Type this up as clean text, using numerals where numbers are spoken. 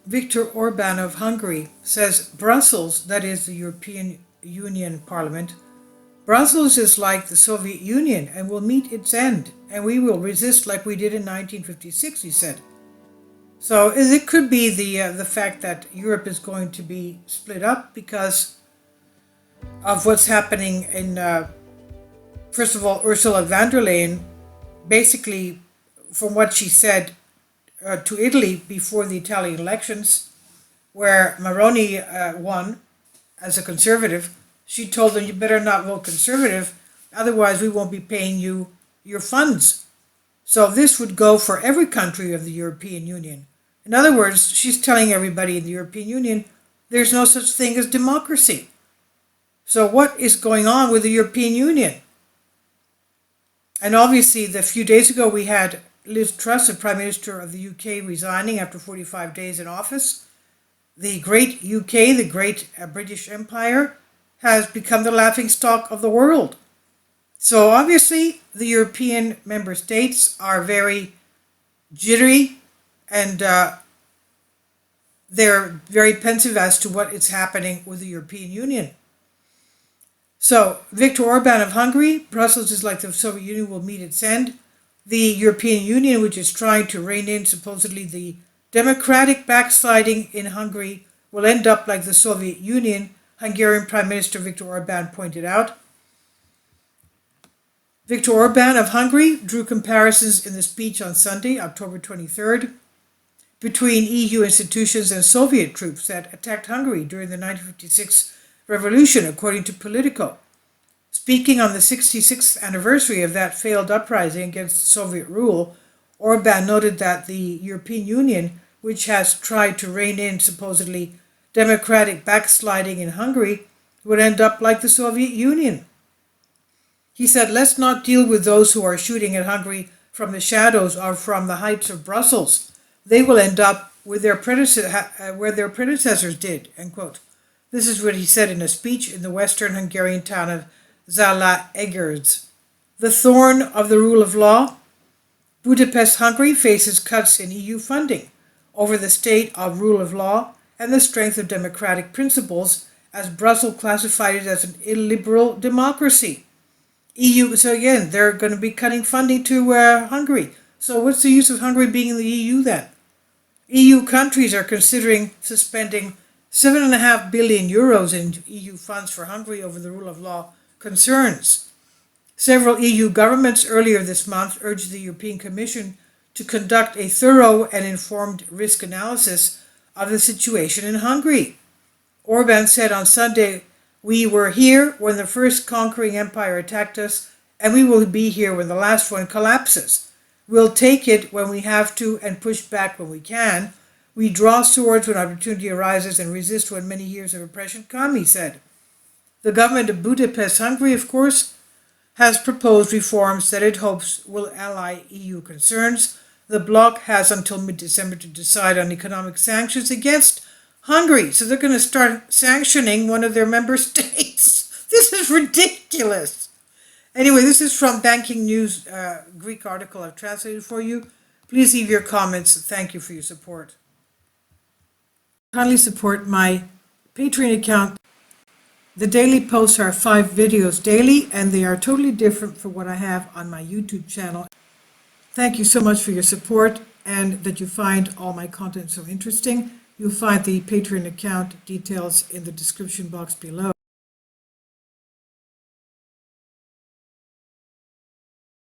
Viktor Orban of Hungary says Brussels, that is the European Union Parliament, Brussels is like the Soviet Union and will meet its end, and we will resist like we did in 1956, he said. So it could be the fact that Europe is going to be split up because of what's happening in, first of all, Ursula von der Leyen, basically, from what she said to Italy before the Italian elections, where Maroni won as a conservative, she told them, you better not vote conservative, otherwise we won't be paying you your funds. So this would go for every country of the European Union. In other words, she's telling everybody in the European Union, there's no such thing as democracy. So what is going on with the European Union? And obviously, a few days ago, we had Liz Truss, the Prime Minister of the UK, resigning after 45 days in office. The great UK, the great British Empire, has become the laughingstock of the world. So obviously, the European member states are very jittery and they're very pensive as to what is happening with the European Union. So, Viktor Orban of Hungary, Brussels is like the Soviet Union, will meet its end. The European Union, which is trying to rein in supposedly the democratic backsliding in Hungary, will end up like the Soviet Union, Hungarian Prime Minister Viktor Orban pointed out. Viktor Orban of Hungary drew comparisons in the speech on Sunday, October 23rd, between EU institutions and Soviet troops that attacked Hungary during the 1956 revolution, according to Politico. Speaking on the 66th anniversary of that failed uprising against Soviet rule, Orban noted that the European Union, which has tried to rein in supposedly democratic backsliding in Hungary, would end up like the Soviet Union. He said, let's not deal with those who are shooting at Hungary from the shadows or from the heights of Brussels. They will end up with where their predecessors did, end quote. This is what he said in a speech in the western Hungarian town of Zalaegerszeg. The thorn of the rule of law. Budapest, Hungary faces cuts in EU funding over the state of rule of law and the strength of democratic principles, as Brussels classified it as an illiberal democracy. EU, so again, they're going to be cutting funding to Hungary. So what's the use of Hungary being in the EU then? EU countries are considering suspending 7.5 billion euros in EU funds for Hungary over the rule of law concerns. Several EU governments earlier this month urged the European Commission to conduct a thorough and informed risk analysis of the situation in Hungary. Orban said on Sunday, we were here when the first conquering empire attacked us, and we will be here when the last one collapses. We'll take it when we have to and push back when we can. We draw swords when opportunity arises and resist when many years of oppression come, he said. The government of Budapest, Hungary, of course, has proposed reforms that it hopes will ally EU concerns. The bloc has until mid-December to decide on economic sanctions against Hungary. So they're going to start sanctioning one of their member states. This is ridiculous. Anyway, this is from Banking News, Greek article I've translated for you. Please leave your comments. Thank you for your support. Kindly support my Patreon account. The daily posts are 5 videos daily, and they are totally different from what I have on my YouTube channel. Thank you so much for your support and that you find all my content so interesting. You'll find the Patreon account details in the description box below.